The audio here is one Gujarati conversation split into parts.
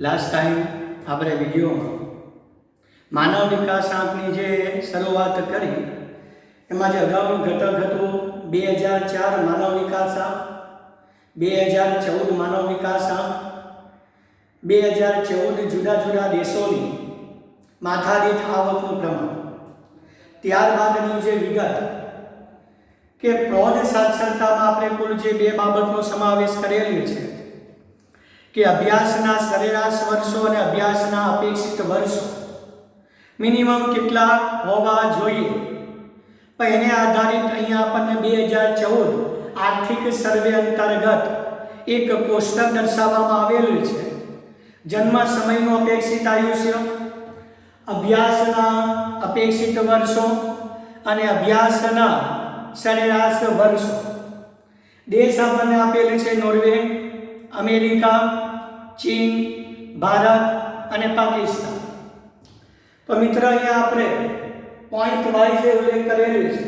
લાસ્ટ ટાઈમ આપણે વિડીયોમાં માનવ વિકાસ આંકની જે શરૂઆત કરી એમાં જે અગાઉનું ઘટક હતું 2004 માનવ વિકાસ આંક, 2014 માનવ વિકાસ આંક, 2014 જુદા જુદા દેશોની માથાદીઠ આવકનું પ્રમાણ, ત્યારબાદની જે વિગત કે પ્રૌઢ સાક્ષરતામાં આપણે કુલ જે બે બાબતનો સમાવેશ કરેલી છે કે અભ્યાસના સરેરાશ વર્ષો અને અભ્યાસના અપેક્ષિત વર્ષો મિનિમમ કેટલા હોવા જોઈએ, પણ એને આધારિત અહીંયા આપણને 2014 આર્થિક સર્વે અંતર્ગત એક કોષ્ટક દર્શાવવામાં આવેલું છે. જન્મ સમયનું અપેક્ષિત આયુષ્ય, અભ્યાસના અપેક્ષિત વર્ષો અને અભ્યાસના સરેરાશ વર્ષો. દેશ આપણને આપેલું છે નોર્વે, અમેરિકા, ચીન, ભારત અને પાકિસ્તાન. તો મિત્ર અહીંયા આપણે પોઈન્ટ વાઇઝ ઉલ્લેખ કરેલું છે,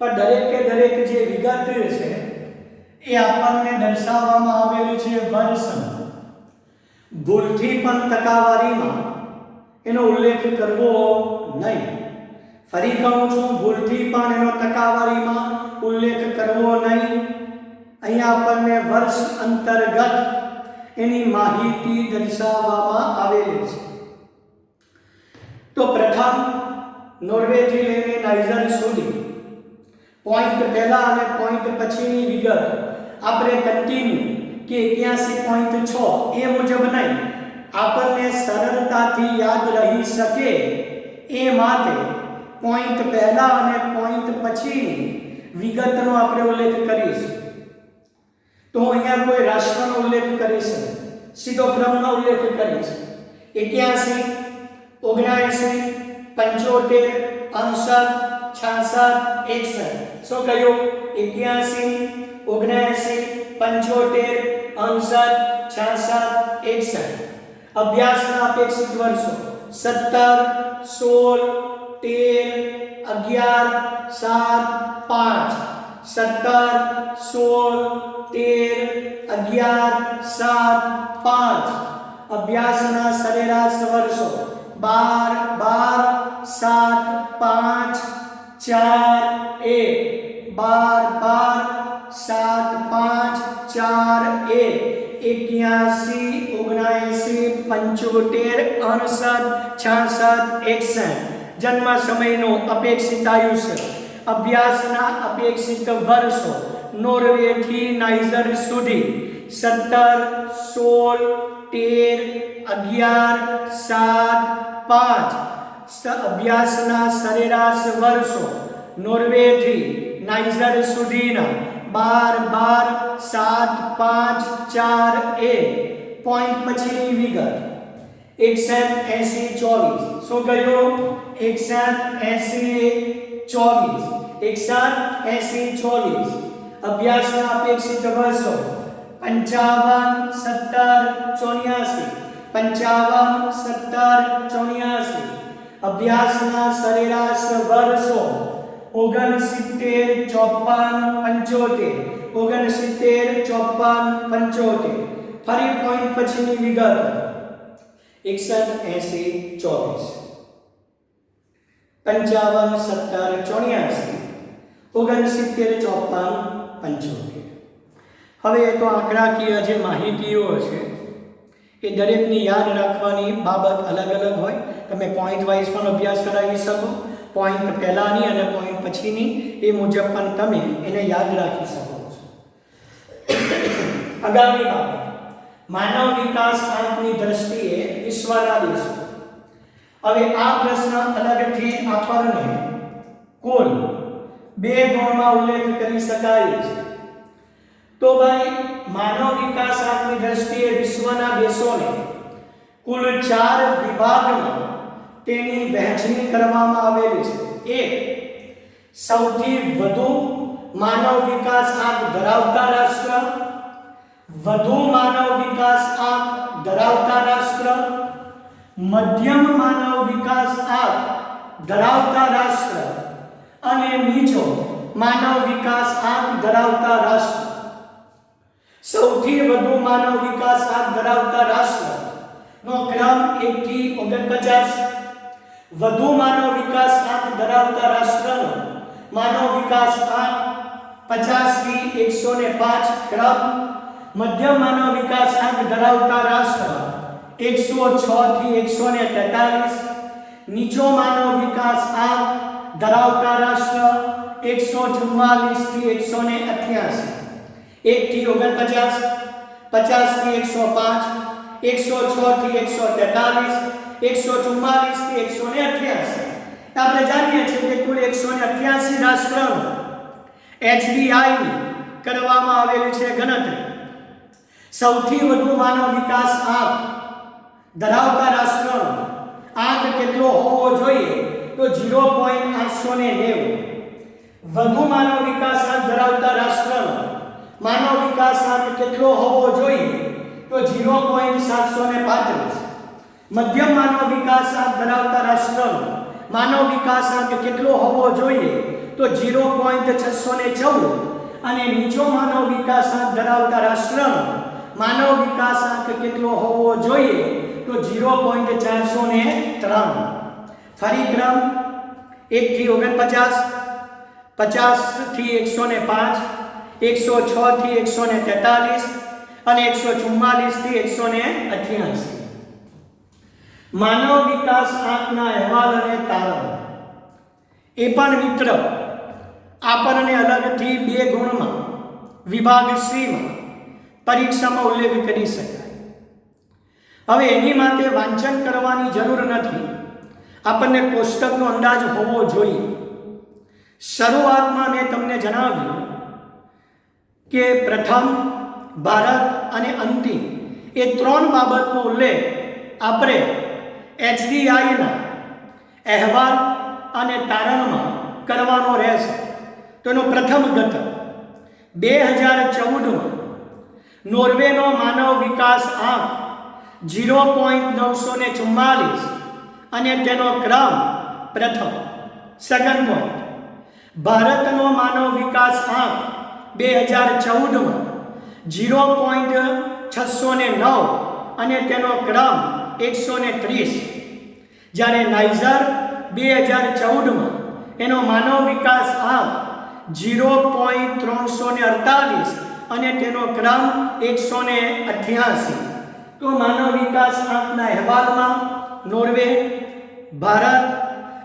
પણ દરેકે દરેક જે વિગત છે એ આપણને દર્શાવવામાં આવેલું છે વર્ષમાં. ભૂલથી પણ ટકાવારીમાં એનો ઉલ્લેખ કરવો નહીં. ફરી કહું છું, ભૂલથી પણ એનો ટકાવારીમાં ઉલ્લેખ કરવો નહીં. અહીંયા આપણને વર્ષ અંતર્ગત એની માહિતી દર્શાવવામાં આવેલી છે. તો પ્રથમ નોર્વેથી લઈને નાઇજર સુધી પોઈન્ટ પહેલા અને પોઈન્ટ પછીની વિગત આપણે કન્ટિન્યુ કે 81.6 એ મુજબ નહીં, આપણને સરળતાથી યાદ રહી શકે એ માટે પોઈન્ટ પહેલા અને પોઈન્ટ પછીની વિગતનો આપણે ઉલ્લેખ કરીશું. તો હું અહીંયા કોઈ રાષ્ટ્રનો ઉલ્લેખ કરીશ, સીધો ક્રમનો ઉલ્લેખ કરીશ. 81, 79, 75, 68, 66, 61. શું કહ્યું? 81, 79, 75, 68, 66, 61. અભ્યાસના અપેક્ષિત વર્ષો 17, 16, 13, 11, 7, 5. 17, 16, 13, 11, 7, 5. અભ્યાસના સરેરાશ વર્ષો 12, 12, 7, 5, 4, 1. 12, 12, 7, 5, 4, 1, 81, 79, 75, 68, 61. જન્મ સમયનું અપેક્ષિત આયુષ્ય, અભ્યાસના અપેક્ષિત વર્ષો નોર્વેથી નાઇજર સુધી 17, 16, 13, 11, 7, 5. અભ્યાસના સરેરાશ વર્ષો નોર્વેથી નાઇજર સુધીના 12, 7, 5, 4, 1. પોઈન્ટ પછીની વિગત 61, 80, 24. શું કહ્યું? 61, 80, 24. અભ્યાસના અપેક્ષિત વર્ષો 55, 17, 84. 55, 17, 84. અભ્યાસના સરેરાશ વર્ષો 69, 54, 75. 69, 54, 75. ફરી પોઈન્ટ પછીની વિગત 61, 80, 24. 55, 17, 84, 69, 54, 75. હવે તો આંકડાકીય જે માહિતીઓ છે એ દરેકની યાદ રાખવાની બાબત અલગ અલગ હોય. તમે પોઈન્ટ વાઇઝ પણ અભ્યાસ કરાવી શકો, પોઈન્ટ પહેલાની અને પોઈન્ટ પછીની એ મુજબ પણ તમે એને યાદ રાખી શકો છો. આગામી બાબત, માનવ વિકાસ આંકની દ્રષ્ટિએ વિશ્વના દેશો. હવે આ પ્રશ્ન અલગથી આપણને કુલ 2 ગુણમાં ઉલ્લેખ કરી શકાય છે. તો ભાઈ, માનવ વિકાસ આંકની દ્રષ્ટિએ વિશ્વના દેશોને કુલ 4 વિભાગમાં તેની વહેંચણી કરવામાં આવેલી છે. 1, સૌથી વધુ માનવ વિકાસ આંક ધરાવતા રાષ્ટ્ર, વધુ માનવ વિકાસ આંક ધરાવતા રાષ્ટ્ર, મધ્યમ માનવ વિકાસ આંક ધરાવતા રાષ્ટ્ર અને નીચો માનવ વિકાસ આંક ધરાવતા રાષ્ટ્ર. સૌથી વધુ માનવ વિકાસ આંક ધરાવતા રાષ્ટ્ર નો ક્રમ 1 થી 49, વધુ માનવ વિકાસ આંક ધરાવતા રાષ્ટ્રનો માનવ વિકાસ આંક 50 થી 105 ક્રમ, મધ્યમ માનવ વિકાસ આંક ધરાવતા રાષ્ટ્ર 106 થી 143, નીચો માનવ વિકાસ આંક ધરાવતા રાષ્ટ્ર 144 થી 188, 1 થી 49, 50 થી 105, 106 થી 143, 144 થી 188. આપણે જાણીએ છીએ કે કુલ 188 રાષ્ટ્રો HDI ની કરવામાં આવેલી છે ગણતરી. સૌથી વધુ માનવ વિકાસ આંક ધરાવતા રાષ્ટ્રનો આંક કેટલો હોવો જોઈએ? તો 0.890. વધુ માનવ વિકાસ આંક ધરાવતા રાષ્ટ્રનો માનવ વિકાસ આંક કેટલો હોવો જોઈએ? તો 0.735. મધ્યમ માનવ વિકાસ આંક ધરાવતા રાષ્ટ્રનો માનવ વિકાસ આંક કેટલો હોવો જોઈએ? તો 0.614. અને નીચો માનવ વિકાસ આંક ધરાવતા રાષ્ટ્રનો માનવ વિકાસ આંક કેટલો હોવો જોઈએ? તો 0.403. ફરી ક્રમ 1 થી 49, 50 થી 105, 106 થી 143 અને 144 થી 188. માનવ વિકાસ આંકના અહેવાલ અને તારણ એ પણ મિત્ર આપણને અલગથી 2 ગુણમાં વિભાગ સીમાં પરીક્ષામાં ઉલ્લેખ કરી શકાય. હવે એની માટે વાંચન કરવાની જરૂર નથી, આપણને કોષ્ટકનો અંદાજ હોવો જોઈએ. શરૂઆતમાં મેં તમને જણાવ્યું કે પ્રથમ, ભારત અને અંતિમ એ 3 બાબતનો ઉલ્લેખ આપણે HDIના અહેવાલ અને તારણમાં કરવાનો રહેશે. તો એનો પ્રથમ ઘટક 2014માં નોર્વેનો માનવ વિકાસ આંક 0.944 અને તેનો ક્રમ પ્રથમ. સેકન્ડ પોઈન્ટ, ભારતનો માનવ વિકાસ આંક 2014માં 0.609 અને તેનો ક્રમ 130. જ્યારે નાઇજર 2014માં એનો માનવ વિકાસ આંક 0.348 અને તેનો ક્રમ 188. તો માનવ વિકાસ આંકના અહેવાલમાં નોર્વે, ભારત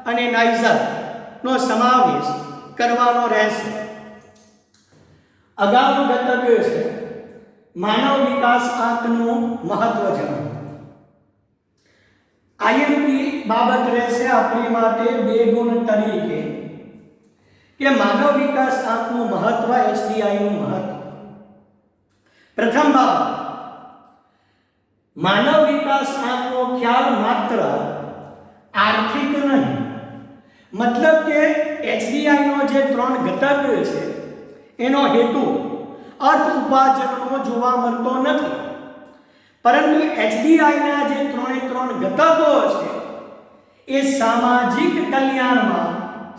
અને નાઇજરનો સમાવેશ કરવાનો રહેશે. અગાઉનું ઘટક છે માનવ વિકાસ આંકનું મહત્વ જણાવો. આઈએમપી બાબત રહેશે આપણી માટે 2 ગુણ તરીકે કે માનવ વિકાસ આંકનું મહત્વ, HDIનું મહત્વ. પ્રથમ બાબત, માનવ વિકાસ આંકનો ખ્યાલ માત્ર આર્થિક નહીં, મતલબ કે HDIનો જે 3 ઘટક છે એનો હેતુ અર્થ ઉપાર્જનનો જોવા મળતો નથી, પરંતુ HDIના જે 3 ઘટકો છે એ સામાજિક કલ્યાણમાં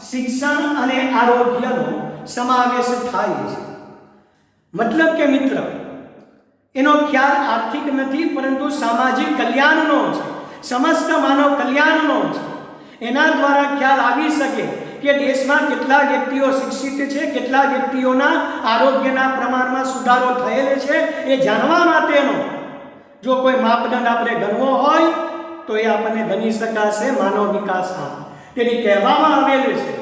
શિક્ષણ અને આરોગ્યનો સમાવેશ થાય છે. મતલબ કે મિત્ર એનો ખ્યાલ આર્થિક નથી પરંતુ સામાજિક કલ્યાણનો છે, સમસ્ત માનવ કલ્યાણનો છે. એના દ્વારા ખ્યાલ આવી શકે કે દેશમાં કેટલા વ્યક્તિઓ શિક્ષિત છે, કેટલા વ્યક્તિઓના આરોગ્યના પ્રમાણમાં સુધારો થયેલ છે એ જાણવા માટેનો જો કોઈ માપદંડ આપણે ગણવો હોય તો એ આપણને ગણી શકાશે માનવ વિકાસ આંક. તેથી કહેવામાં આવેલું છે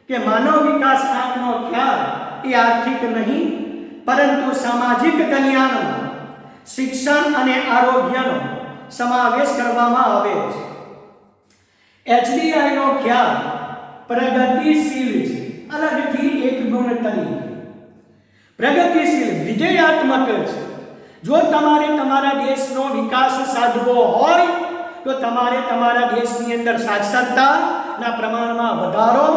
કે માનવ વિકાસ આંકનો ખ્યાલ એ આર્થિક નહીં પરંતુ સામાજિક કલ્યાણમાં શિક્ષણ અને આરોગ્યનો સમાવેશ કરવામાં આવે છે. HDIનો ખ્યાલ પ્રગતિશીલ છે, અલગથી 1 ગુણ તરીકે. પ્રગતિશીલ વિધેયાત્મક છે. જો તમારે તમારા દેશનો વિકાસ સાધવો હોય તો તમારે તમારા દેશની અંદર સાક્ષરતાના પ્રમાણમાં વધારો,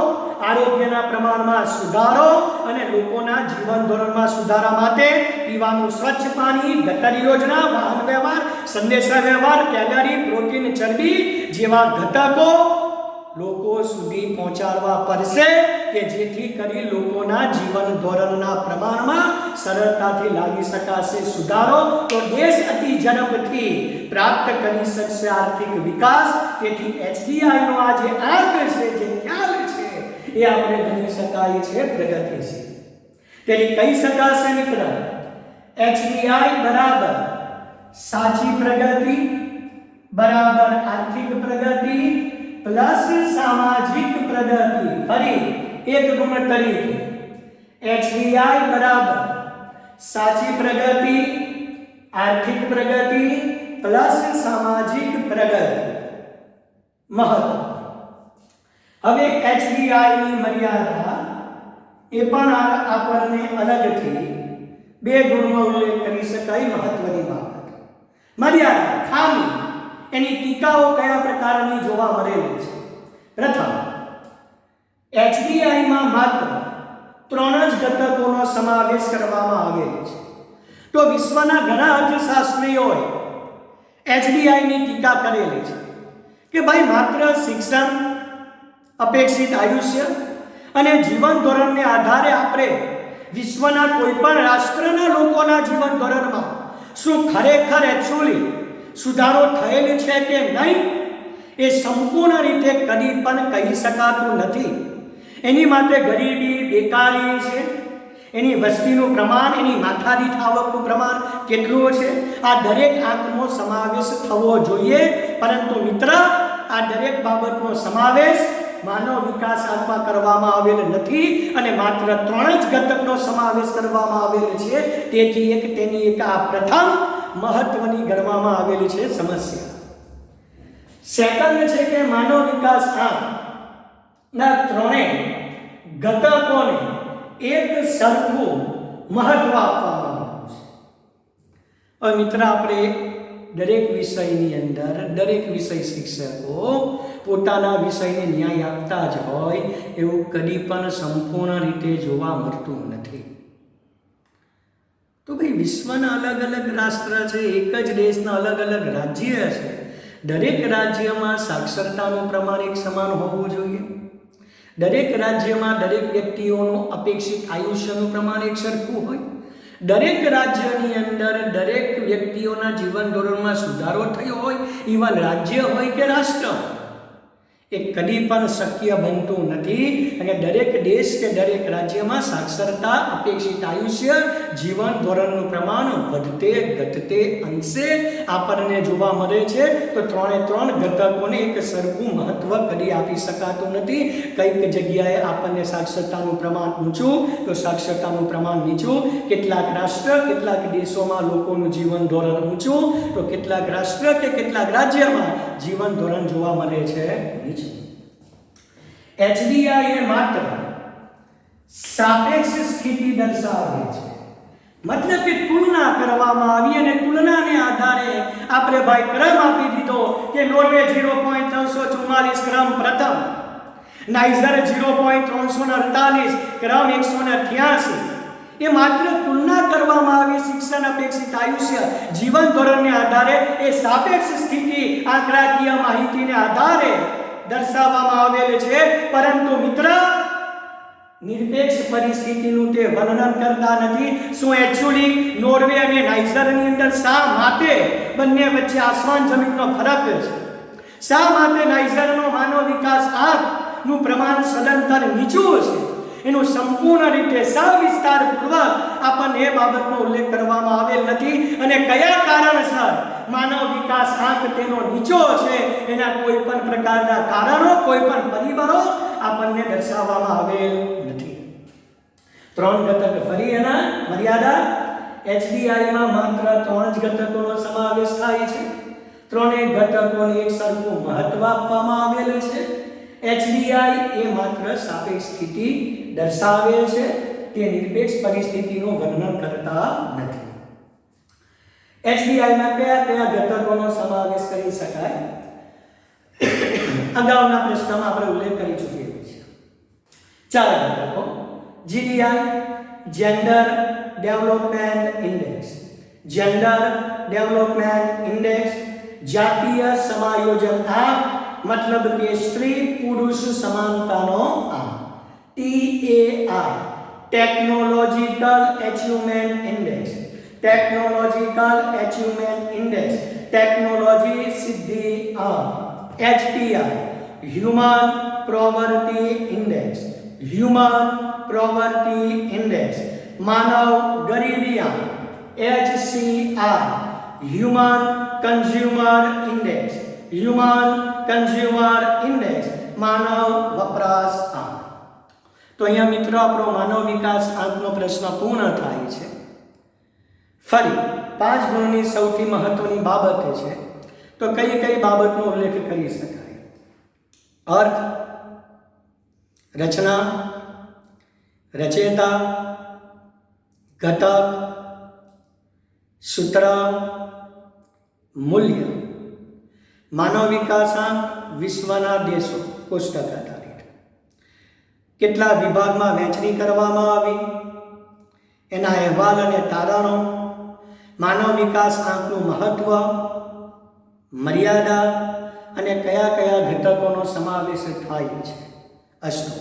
આરોગ્યના પ્રમાણમાં સુધારો અને લોકોના જીવન ધોરણમાં સુધારા માટે પીવાનું સ્વચ્છ પાણી, ગટર યોજના, વાહન વ્યવહાર, સંદેશા વ્યવહાર, કેલરી, પ્રોટીન, ચરબી જેવા ઘટકો લોકો સુધી પહોંચાડવા પડશે. કે જેથી કરી લોકોના જીવન ધોરણના પ્રમાણમાં સરળતાથી લાવી શકાશે સુધારો, તો દેશ અતિ ઝડપથી પ્રાપ્ત કરી શકશે આર્થિક વિકાસ. તેથી HDI નો આ જે આંક છે, જે ખ્યાલ છે, એ આપણે ગણી શકાય છે પ્રગતિશીલ. તેથી કહી શકાશે મિત્ર, HDI બરાબર સાચી પ્રગતિ બરાબર આર્થિક પ્રગતિ પ્લસ સામાજિક પ્રગતિ. ફરી એક ગુણ તરીકે HDI બરાબર સાચી પ્રગતિ, આર્થિક પ્રગતિ પ્લસ સામાજિક પ્રગતિ. મહત્વ. હવે HDI ની મર્યાદા એ પણ આપણને અલગથી બે ગુણમાં ઉલ્લેખ કરી શકાય. મહત્વની બાબત મર્યાદા, ખામી, એની ટીકાઓ કયા પ્રકારની જોવા મળેલી છે. પ્રથમ, HDI માં માત્ર 3 જ ઘટકોનો સમાવેશ કરવામાં આવેલો છે. તો વિશ્વના ઘણા અર્થશાસ્ત્રીઓએ HDI ની ટીકા કરેલી છે કે ભાઈ માત્ર શિક્ષણ, અપેક્ષિત આયુષ્ય અને જીવન ધોરણને આધારે આપણે વિશ્વના કોઈ પણ રાષ્ટ્રના લોકોના જીવન ધોરણમાં શું ખરેખર એકચ્યુઅલી સુધારો થયેલ છે કે નહીં, એ સંપૂર્ણ રીતે કદી પણ કહી શકાતું નથી. એની માટે ગરીબી, બેકારી છે, એની વસ્તીનું પ્રમાણ, એની માથાદીઠ આવકનું પ્રમાણ કેટલું છે, આ દરેક આંકનો સમાવેશ થવો જોઈએ. પરંતુ મિત્ર, આ દરેક બાબતનો સમાવેશ માનવ વિકાસ આંકમાં કરવામાં આવેલ નથી અને માત્ર 3 જ ઘટકનો સમાવેશ કરવામાં આવેલ છે. તેથી તેની એક આ પ્રથમ મહત્વની ગણવામાં આવેલી છે સમસ્યા. સેકન્ડ છે કે માનવ વિકાસ આંકના 3 ઘટકોને એક સરખું મહત્વ આપવામાં આવ્યું છે. હવે મિત્ર, આપણે દરેક વિષયની અંદર દરેક વિષય શિક્ષકો પોતાના વિષયને ન્યાય આપતા જ હોય એવું કદી પણ સંપૂર્ણ રીતે જોવા મળતું નથી. તો ભાઈ, વિશ્વના અલગ અલગ રાષ્ટ્ર છે, એક જ દેશના અલગ અલગ રાજ્ય છે. દરેક રાજ્યમાં સાક્ષરતાનું પ્રમાણ એક સમાન હોવું જોઈએ. દરેક રાજ્યમાં દરેક વ્યક્તિઓનું અપેક્ષિત આયુષ્યનું પ્રમાણ એક સરખું હોય. દરેક રાજ્યની અંદર દરેક વ્યક્તિઓના જીવન ધોરણમાં સુધારો થયો હોય, ઇવન રાજ્ય હોય કે રાષ્ટ્ર, એ કદી પણ શક્ય બનતું નથી. અને દરેક દેશ કે દરેક રાજ્યમાં સાક્ષરતા, અપેક્ષિત આયુષ્ય, જીવન ધોરણનું પ્રમાણ વધતે ઘટતે અંશે આપણને જોવા મળે છે. તો 3 ઘટકોને એક સરખું મહત્વ કદી આપી શકાતું નથી. કઈક જગ્યાએ આપણને સાક્ષરતાનું પ્રમાણ ઊંચું તો સાક્ષરતાનું પ્રમાણ નીચું. કેટલાક રાષ્ટ્ર, કેટલાક દેશોમાં લોકોનું જીવન ધોરણ ઊંચું તો કેટલાક રાષ્ટ્ર કે કેટલાક રાજ્યમાં જીવન ધોરણ જોવા મળે છે નીચું. HDI એ માત્ર સાપેક્ષ સ્થિતિ દર્શાવે છે. મતલબ કે તુલના કરવામાં આવી અને તુલનાને આધારે આપણે ભાઈ ક્રમ આપી દીધો કે નોર્વે 0.344 ક્રમ પ્રથમ, નાઇજર 0.348 ક્રમ 188. એ માત્ર તુલના કરવામાં આવી શિક્ષણ, અપેક્ષિત આયુષ્ય, જીવન ધોરણને આધારે એ સાપેક્ષ સ્થિતિ આંકડાકીય માહિતીને આધારે દર્શાવવામાં આવેલ છે. પરંતુ મિત્ર, નિરપેક્ષ પરિસ્થિતિનું તે વર્ણન કરતા નથી. શું એકચ્યુઅલી નોર્વે અને નાઇજરની અંદર શા માટે બંને વચ્ચે આસમાન જમીનનો ફરક છે? શા માટે નાઇજરનો માનવ વિકાસ આંકનું પ્રમાણ સદંતર નીચું છે? એનું સંપૂર્ણ રીતે સવિસ્તારપૂર્વક આપણને એ બાબતનો ઉલ્લેખ કરવામાં આવેલ નથી. અને કયા કારણસર માનવ વિકાસ આંક તેનો નીચો છે, એના કોઈ પણ પ્રકારના કારણો, કોઈ પણ પરિબળો આપણને દર્શાવવામાં આવેલ નથી. 3 ઘટક. ફરી એના મર્યાદા, HDI માં માત્ર 3 જ ઘટકોનો સમાવેશ થાય છે. 3 ઘટકોને એક સરખું મહત્વ આપવામાં આવેલ છે. HDI એ માત્ર સાપેક્ષ સ્થિતિ દર્શાવે છે, તે નિરપેક્ષ પરિસ્થિતિનું વર્ણન કરતા નથી. HDI માં કયા ઘટકોનો સમાવેશ કરી શકાય? અગાઉના પ્રશ્નમાં આપણે ઉલ્લેખ કરી ચૂક્યા છીએ. 4 ઘટકો: GDI, gender development index, gender development index, જાતીય સમાયોજન આંક, મતલબ કે સ્ત્રી પુરુષ સમાનતાનો આંક. TAI technological achievement index, technological achievement index, technology સિદ્ધિ HPI human poverty index, human poverty index, માનવ ગરીબિયાત HCI human consumer index, human consumer index માનવ વપરાશ આંક. તો અહીંયા મિત્રો આપણો માનવ વિકાસ આંકનો પ્રશ્ન પૂર્ણ થાય છે. ફરી 5 ગુણની સૌથી મહત્વની બાબત છે તો કઈ કઈ બાબતનો ઉલ્લેખ કરી શકાય? અર્થ, રચના, રચેતા, ઘટક, સૂત્ર, મૂલ્ય. માનવ વિકાસાંક વિશ્વના દેશો કોષ્ટક આધારિત. કેટલા વિભાગમાં વહેંચણી કરવામાં આવી, એના અહેવાલ અને તારણો, માનવ વિકાસ આંકનું મહત્વ, મર્યાદા અને કયા કયા ઘટકોનો સમાવેશ થાય છે. અસ્તુ.